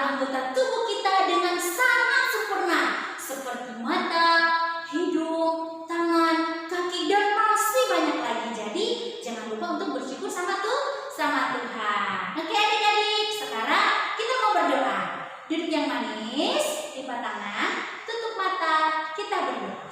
segala anggota tubuh kita dengan sangat sempurna, seperti mata, hidung, tangan, kaki, dan masih banyak lagi. Jadi jangan lupa untuk bersyukur sama Tuhan. Oke adik-adik, sekarang kita mau berdoa. Duduk yang manis, lipat tangan, tutup mata, kita berdoa.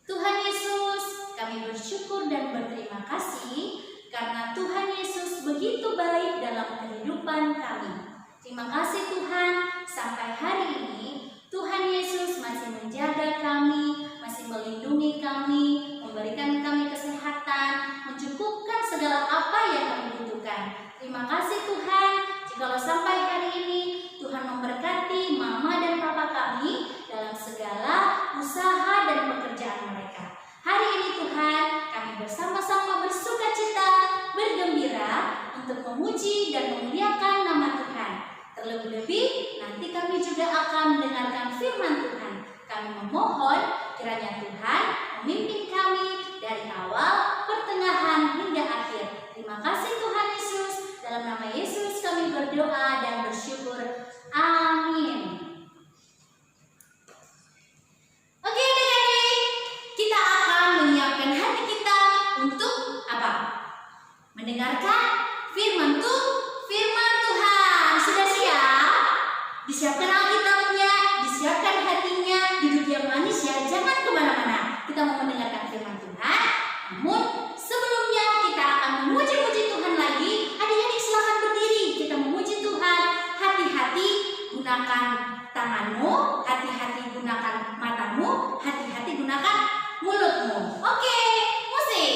Tuhan Yesus, kami bersyukur dan berterima kasih karena Tuhan Yesus begitu baik dalam kehidupan kami. Terima kasih Tuhan, sampai hari ini Tuhan Yesus masih menjaga kami, masih melindungi kami, memberikan kami kesehatan, mencukupkan segala apa yang kami butuhkan. Terima kasih Tuhan, jikalau sampai hari ini Tuhan memberkati mama dan papa kami dalam segala usaha dan pekerjaan mereka. Hari ini Tuhan, kami bersama-sama bersukacita, bergembira untuk memuji dan memuliakan nama Tuhan. Terlebih-lebih, nanti kami juga akan mendengarkan firman Tuhan. Kami memohon kiranya Tuhan memimpin kami dari awal, pertengahan, hingga akhir. Terima kasih Tuhan Yesus. Dalam nama Yesus kami berdoa dan bersyukur. Amin. Oke adik-adik, kita akan menyiapkan hati kita untuk apa? Mendengarkan firman Tuhan. Sudah siap? Disiapkan Alkitabnya, disiapkan hatinya, duduk yang manis ya, jangan kemana-mana. Kita mau mendengarkan firman Tuhan. Namun sebelumnya kita akan memuji-muji Tuhan lagi. Adik-adik silakan berdiri, kita memuji Tuhan. Hati-hati gunakan tanganmu, hati-hati gunakan matamu, hati-hati gunakan mulutmu. Oke, musik.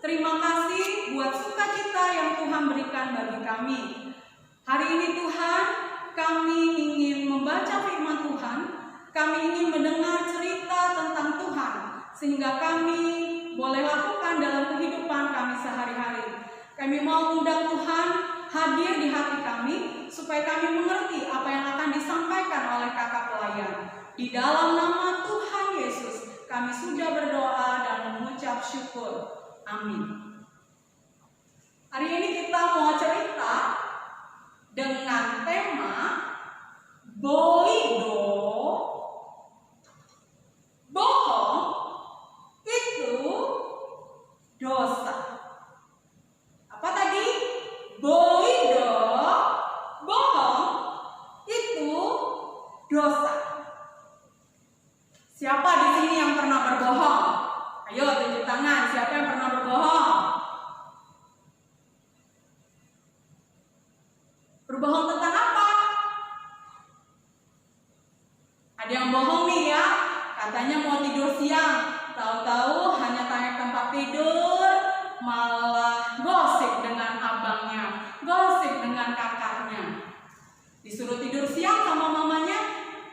Terima kasih buat sukacita yang Tuhan berikan bagi kami. Hari ini Tuhan, kami ingin membaca firman Tuhan, kami ingin mendengar cerita tentang Tuhan, sehingga kami boleh lakukan dalam kehidupan kami sehari-hari. Kami mau undang Tuhan hadir di hati kami, supaya kami mengerti apa yang akan disampaikan oleh Di dalam nama Tuhan Yesus, kami sudah berdoa dan mengucap syukur. Amin. Hari ini kita mau cerita dengan tema Boido, bohong itu dosa. Apa tadi? Boido, bohong itu dosa. Siapa di sini yang pernah berbohong? Ayo tunjuk tangan, siapa yang pernah berbohong? Berbohong tentang apa? Ada yang bohong nih ya, katanya mau tidur siang, tahu-tahu hanya tanya tempat tidur, malah gosip dengan abangnya, gosip dengan kakaknya. Disuruh tidur siang sama mamanya,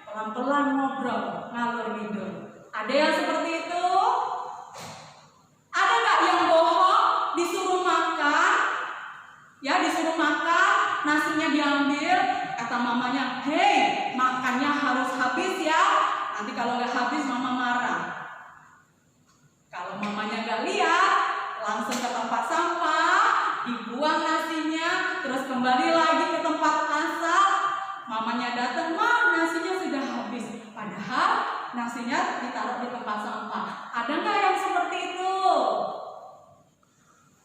pelan-pelan ngobrol, ngalur ngidul. Ada yang seperti itu? Ada nggak yang bohong disuruh makan? Ya, disuruh makan, nasinya diambil, kata mamanya, hei, makannya harus habis ya. Nanti kalau nggak habis mama marah. Kalau mamanya nggak lihat, langsung ke tempat sampah, dibuang nasinya, terus kembali lagi ke tempat asal. Mamanya datang, mah nasinya sudah habis. Padahal nasinya ditaruh di tempat sampah. Ada nggak yang seperti itu?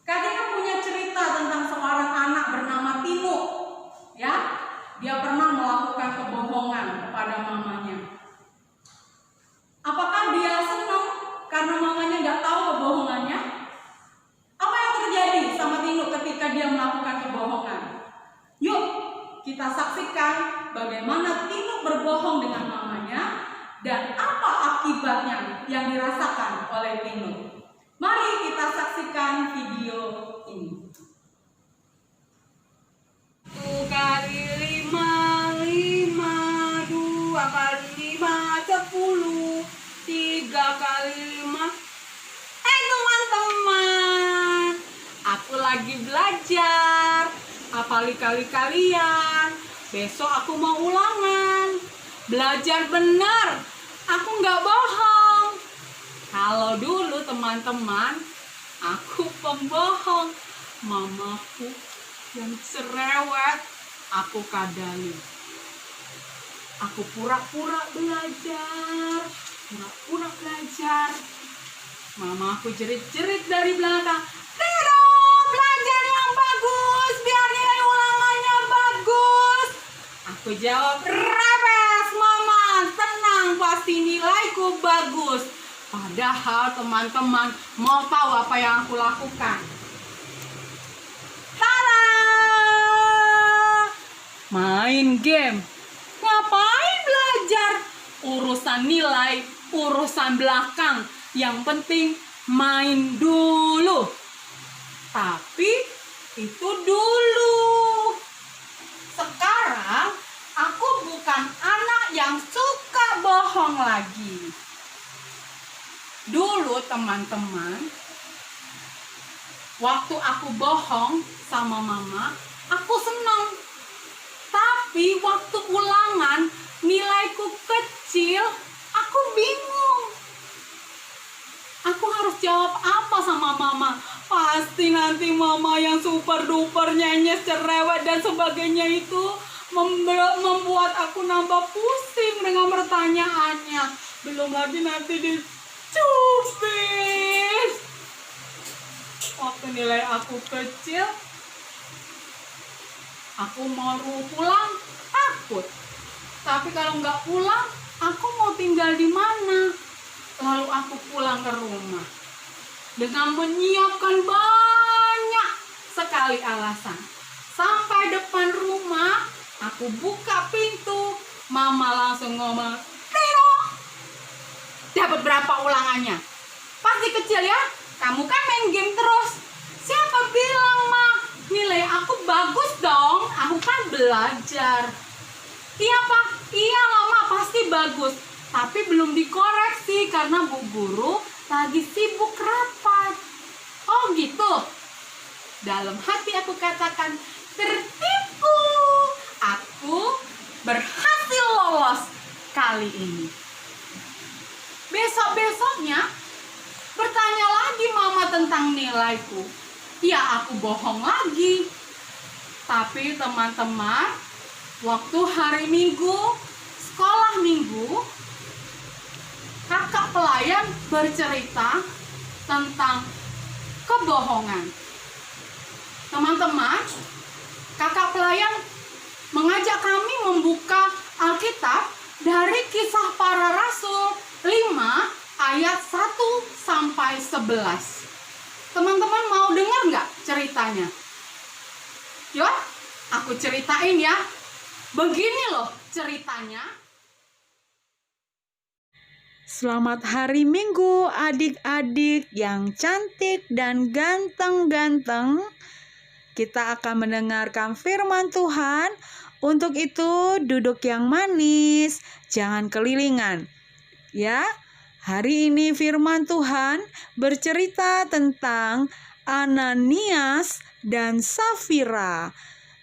Kakak punya cerita tentang seorang anak bernama Timo. Ya, dia pernah melakukan kebohongan kepada mamanya. Apakah dia senang karena mamanya nggak tahu kebohongannya? Apa yang terjadi sama Timo ketika dia melakukan kebohongan? Yuk, kita saksikan bagaimana Timo berbohong dengan mamanya dan apa akibatnya yang dirasakan oleh Timo. Mari kita saksikan video ini. 1 kali 5, 5, 2 kali 5, 10, 3 kali 5. Teman-teman, aku lagi belajar. Apalagi kali-kalian, besok aku mau ulangan. Belajar benar, aku nggak bohong. Kalau dulu teman-teman, aku pembohong. Mamaku yang cerewet, aku kadali. Aku pura-pura belajar, pura-pura belajar. Mamaku jerit-jerit dari belakang, Tino, belajar yang bagus, biar nilai ulangannya bagus. Aku jawab, rebes mama, tenang, pasti nilaiku bagus. Padahal teman-teman mau tahu apa yang aku lakukan? Tada! Main game. Ngapain belajar? Urusan nilai, urusan belakang. Yang penting main dulu. Tapi itu dulu. Sekarang aku bukan anak yang suka bohong lagi. Dulu teman-teman, waktu aku bohong sama mama, aku senang. Tapi waktu ulangan nilaiku kecil, aku bingung. Aku harus jawab apa sama mama? Pasti nanti mama yang super duper nyenyes, cerewet dan sebagainya itu membuat aku nambah pusing dengan pertanyaannya. Belum lagi nanti dicubit. Waktu nilai aku kecil, aku mau pulang takut. Tapi kalau nggak pulang, aku mau tinggal di mana? Lalu aku pulang ke rumah dengan menyiapkan banyak sekali alasan. Sampai depan rumah, aku buka pintu, mama langsung ngomong, Tino, dapat berapa ulangannya? Pasti kecil ya, kamu kan main game terus. Siapa bilang, Ma? Nilai aku bagus dong, aku kan belajar. Iya Pak, iya Mama, pasti bagus. Tapi belum dikoreksi karena Bu Guru lagi sibuk rapat. Oh gitu. Dalam hati aku katakan, tertipu. Aku berhasil lolos kali ini. besoknya bertanya lagi mama tentang nilaiku. Ya aku bohong lagi. Tapi teman-teman, waktu hari Minggu, sekolah Minggu, kakak pelayan bercerita tentang kebohongan. Teman-teman, kakak pelayan mengajak kami membuka Alkitab dari Kisah Para Rasul 5 ayat 1 sampai 11. Teman-teman mau dengar nggak ceritanya? Yuk, aku ceritain ya. Begini loh ceritanya. Selamat hari Minggu adik-adik yang cantik dan ganteng-ganteng. Kita akan mendengarkan firman Tuhan. Untuk itu duduk yang manis, jangan kelilingan. Ya, hari ini firman Tuhan bercerita tentang Ananias dan Safira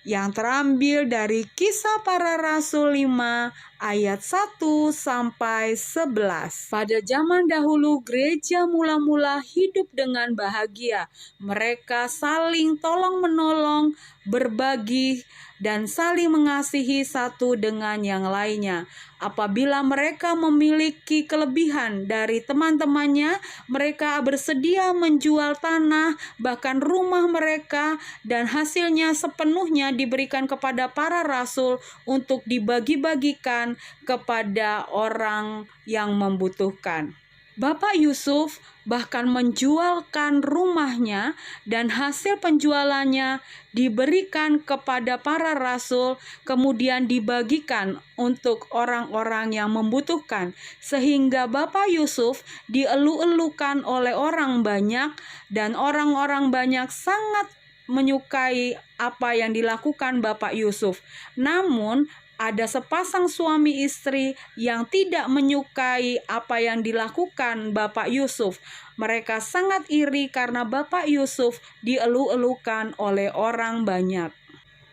yang terambil dari Kisah Para Rasul 5 ayat 1 sampai 11. Pada zaman dahulu gereja mula-mula hidup dengan bahagia. Mereka saling tolong-menolong, berbagi, dan saling mengasihi satu dengan yang lainnya. Apabila mereka memiliki kelebihan dari teman-temannya, mereka bersedia menjual tanah, bahkan rumah mereka, dan hasilnya sepenuhnya diberikan kepada para rasul untuk dibagi-bagikan kepada orang yang membutuhkan. Bapak Yusuf bahkan menjualkan rumahnya dan hasil penjualannya diberikan kepada para rasul, kemudian dibagikan untuk orang-orang yang membutuhkan, sehingga Bapak Yusuf dielu-elukan oleh orang banyak, dan orang-orang banyak sangat menyukai apa yang dilakukan Bapak Yusuf. Namun ada sepasang suami istri yang tidak menyukai apa yang dilakukan Bapak Yusuf. Mereka sangat iri karena Bapak Yusuf dielu-elukan oleh orang banyak.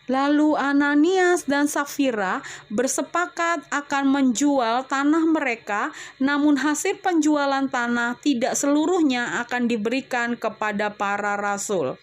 Lalu Ananias dan Safira bersepakat akan menjual tanah mereka, namun hasil penjualan tanah tidak seluruhnya akan diberikan kepada para rasul.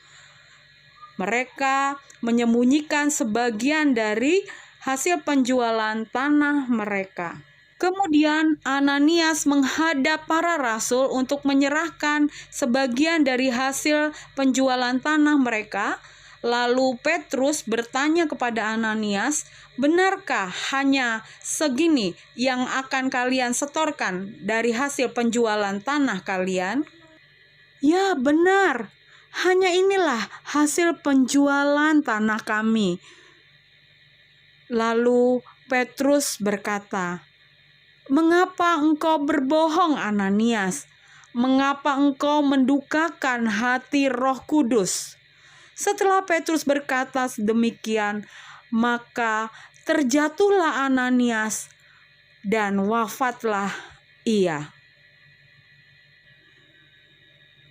Mereka menyembunyikan sebagian dari hasil penjualan tanah mereka. Kemudian Ananias menghadap para rasul untuk menyerahkan sebagian dari hasil penjualan tanah mereka. Lalu Petrus bertanya kepada Ananias, "Benarkah hanya segini yang akan kalian setorkan dari hasil penjualan tanah kalian?" "Ya, benar. Hanya inilah hasil penjualan tanah kami." Lalu Petrus berkata, "Mengapa engkau berbohong, Ananias? Mengapa engkau mendukakan hati Roh Kudus?" Setelah Petrus berkata demikian, maka terjatuhlah Ananias dan wafatlah ia.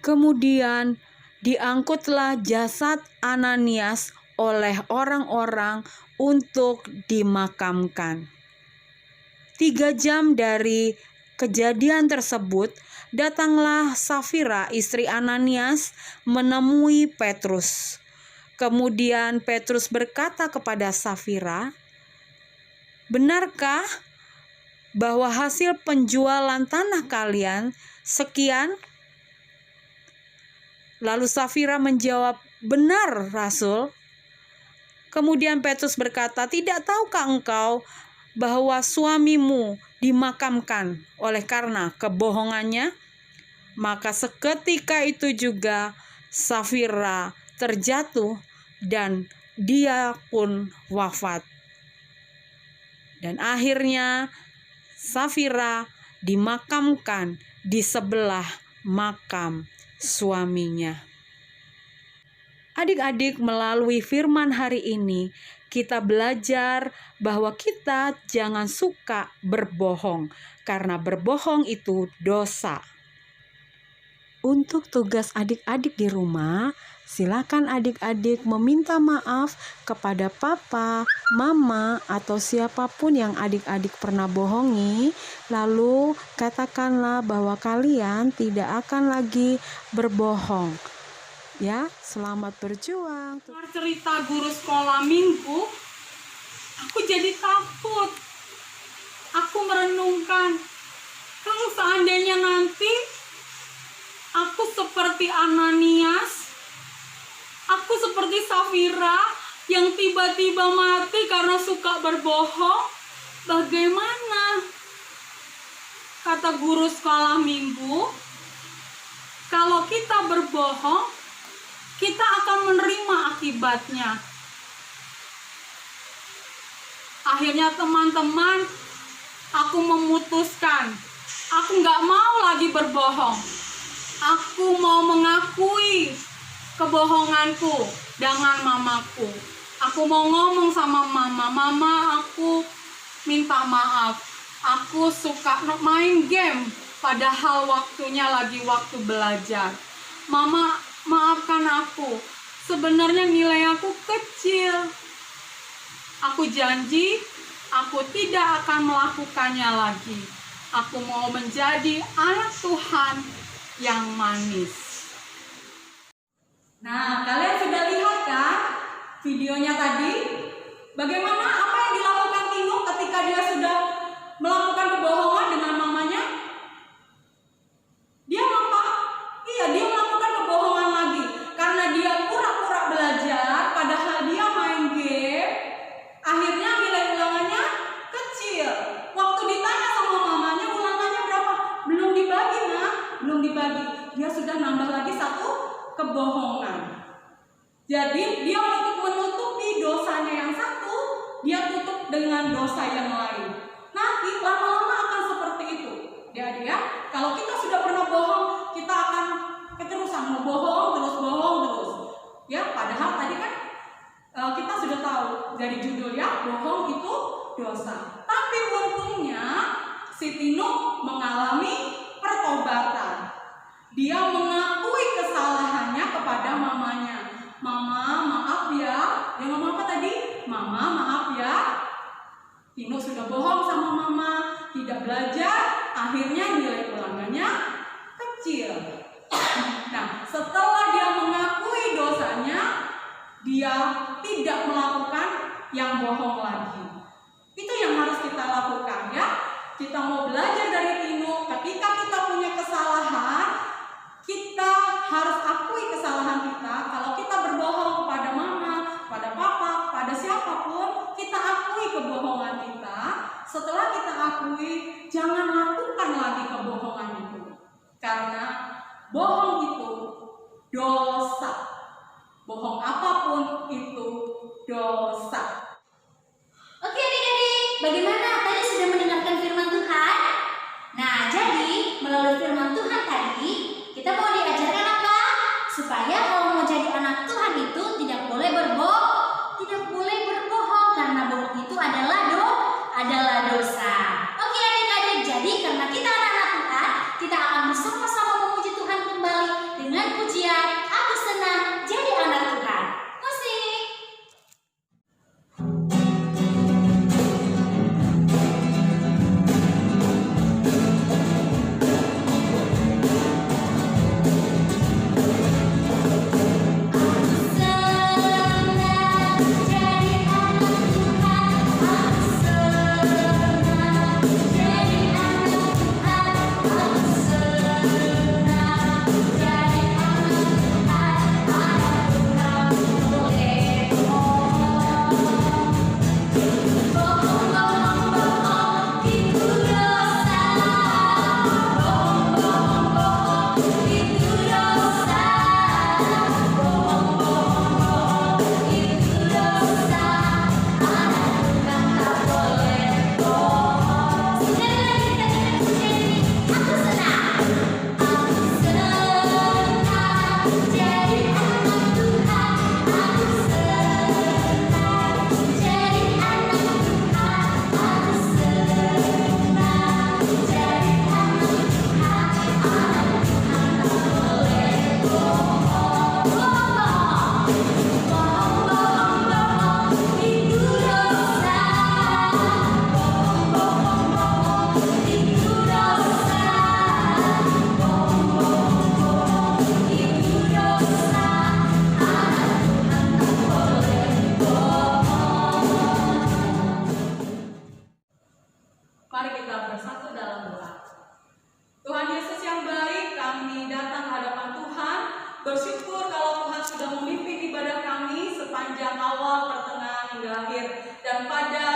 Kemudian diangkutlah jasad Ananias oleh orang-orang untuk dimakamkan. 3 jam dari kejadian tersebut, datanglah Safira, istri Ananias, menemui Petrus. Kemudian Petrus berkata kepada Safira, "Benarkah bahwa hasil penjualan tanah kalian sekian?" Lalu Safira menjawab, "Benar, Rasul." Kemudian Petrus berkata, "Tidak tahukah engkau bahwa suamimu dimakamkan oleh karena kebohongannya?" Maka seketika itu juga Safira terjatuh dan dia pun wafat. Dan akhirnya Safira dimakamkan di sebelah makam suaminya. Adik-adik, melalui firman hari ini kita belajar bahwa kita jangan suka berbohong, karena berbohong itu dosa. Untuk tugas adik-adik di rumah, Silakan adik-adik meminta maaf kepada papa, mama, atau siapapun yang adik-adik pernah bohongi. Lalu katakanlah bahwa kalian tidak akan lagi berbohong. Ya, selamat berjuang. Dengar cerita guru sekolah minggu, aku jadi takut. Aku merenungkan, kalau seandainya nanti aku seperti Ananias, aku seperti Safira yang tiba-tiba mati karena suka berbohong, bagaimana? Kata guru sekolah minggu, kalau kita berbohong, kita akan menerima akibatnya. Akhirnya teman-teman, aku memutuskan, aku nggak mau lagi berbohong. Aku mau mengakui kebohonganku dengan mamaku. Aku mau ngomong sama mama, mama aku minta maaf. Aku suka main game, padahal waktunya lagi waktu belajar. Mama, maafkan aku. Sebenarnya nilai aku kecil. Aku janji, aku tidak akan melakukannya lagi. Aku mau menjadi anak Tuhan yang manis. Nah, kalian sudah lihat kan videonya tadi? Bagaimana apa yang dilakukan Tino ketika dia sudah melakukan kebohongan dengan mamanya? Dia apa? Iya, dia melakukan kebohongan lagi. Karena dia pura-pura belajar, padahal dia main game. Akhirnya nilai ulangannya kecil. Waktu ditanya sama mamanya, ulangannya berapa? Belum dibagi, Nak. Belum dibagi. Dia sudah nambah lagi satu kebohongan. Jadi dia untuk menutupi dosanya yang satu, dia tutup dengan dosa yang lain. Nanti lama-lama akan seperti itu. Jadi ya, kalau kita sudah pernah bohong, kita akan keterusan mau bohong terus. Ya, padahal tadi kan kita sudah tahu dari judul ya, bohong itu dosa. Tapi untungnya si Tino mengalami pertobatan. Dia mengakui kesalahannya kepada mamanya. Mama, maaf ya. Dia ngomong apa tadi? Mama, maaf ya. Tino sudah bohong sama mama, tidak belajar, akhirnya nilai ulangannya kecil. Nah, setelah dia mengakui dosanya, dia tidak melakukan yang bohong lagi. Itu yang harus kita lakukan ya. Kita mau belajar dari Tino, ketika kita punya kesalahan, kita harus akui kesalahan kita. Kalau kita berbohong kepada mama, pada papa, pada siapapun, kita akui kebohongan kita. Setelah kita akui, jangan lakukan lagi kebohongan itu. Karena bohong itu dosa. Bohong apapun itu dosa. Oke adik-adik, bagaimana? Tadi sudah mendengarkan firman Tuhan? Nah, jadi melalui firman Tuhan tadi, kita mau diajarkan apa? Supaya kalau mau jadi anak Tuhan itu tidak boleh berbohong, karena bohong itu adalah dosa. Oke adik-adik, jadi karena kita anak-anak Tuhan, kita akan bersama-sama memuji Tuhan kembali dengan pujian Aku Senang Jadi Anak Tuhan. Musik. Dan pada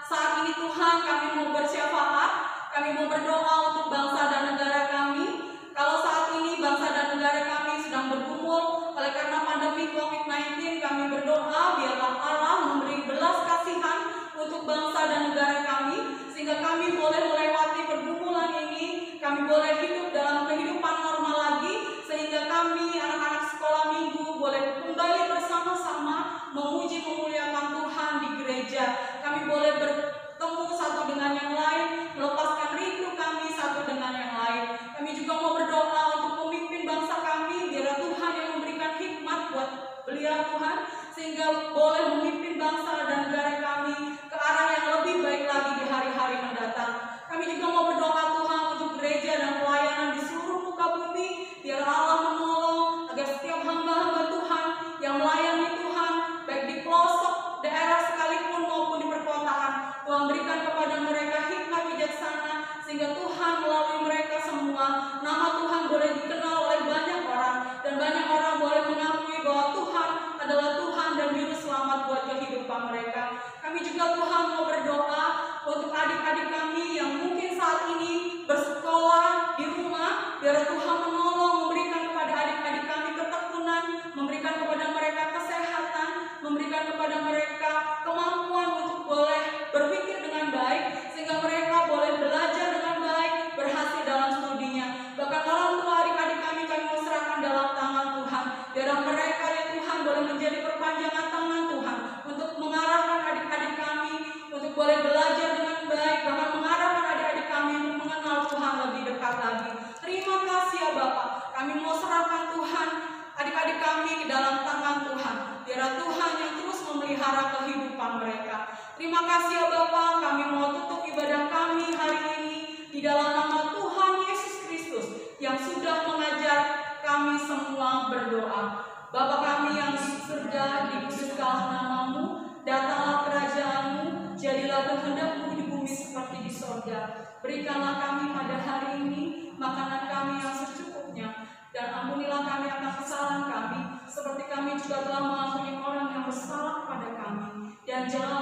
saat ini Tuhan, kami mau bersyafaat, kami mau berdoa untuk bangsa dan negara kami. Kalau saat ini bangsa dan negara kami sedang bergumul oleh karena pandemi COVID-19, kami berdoa biarlah Allah memberi belas kasihan untuk bangsa dan negara kami, sehingga kami boleh melewati pergumulan ini, kami boleh hidup dalam kehidupan normal lagi, sehingga kami anak-anak sekolah minggu boleh kembali bersama-sama memuji memuliakan Tuhan di gereja. Kami boleh bertemu satu dengan yang lain, melepaskan rindu kami satu dengan yang lain. Kami juga mau berdoa untuk pemimpin bangsa kami, biar Tuhan yang memberikan hikmat buat beliau Tuhan, sehingga boleh memimpin bangsa dan negara kami ke arah yang lebih baik lagi di hari-hari mendatang. Kami juga mau berdoa Tuhan untuk gereja dan pelayanan di seluruh muka bumi, biar Allah menolong agar setiap hamba-hamba Tuhan yang melayani Tuhan, baik di pelosok daerah sekalipun maupun di perkotaan, Tuhan berikan kepada mereka hikmat bijaksana, sehingga Tuhan melalui mereka semua, nama Tuhan boleh dikenal oleh banyak orang, dan banyak orang boleh mengakui bahwa Tuhan adalah Tuhan dan Juru Selamat buat kehidupan mereka. Kami juga Tuhan mau berdoa untuk adik-adik kami yang mungkin saat ini bersekolah di rumah, biar Tuhan menolong, memberikan kepada adik-adik kami ketekunan, memberikan kepada mereka kesehatan, memberikan kepada mereka kemampuan untuk boleh berpikir dengan baik, sehingga mereka boleh belajar dengan baik, berhasil dalam studinya. Bahkan orang tua adik-adik kami mau serahkan dalam tangan Tuhan, biar mereka ya Tuhan boleh menjadi perpanjangan tangan Tuhan untuk mengarahkan adik-adik kami untuk boleh belajar dengan baik, bahkan mengarahkan adik-adik kami untuk mengenal Tuhan lebih dekat lagi. Terima kasih ya Bapak, kami mau serahkan Tuhan adik-adik kami ke dalam tangan Tuhan, biar Tuhan yang terus memelihara kehidupan mereka. Terima kasih ya Bapak, kami mau tutup ibadah kami hari ini di dalam nama Tuhan Yesus Kristus yang sudah mengajar kami semua berdoa. Bapa kami yang di surga, dikuduskanlah namamu, datanglah kerajaan-Mu, jadilah kehendak-Mu di bumi seperti di sorga. Berikanlah kami pada hari ini makanan kami yang secukupnya, dan ampunilah kami akan kesalahan kami, seperti kami juga telah mengampuni orang yang bersalah pada kami. Dan jangan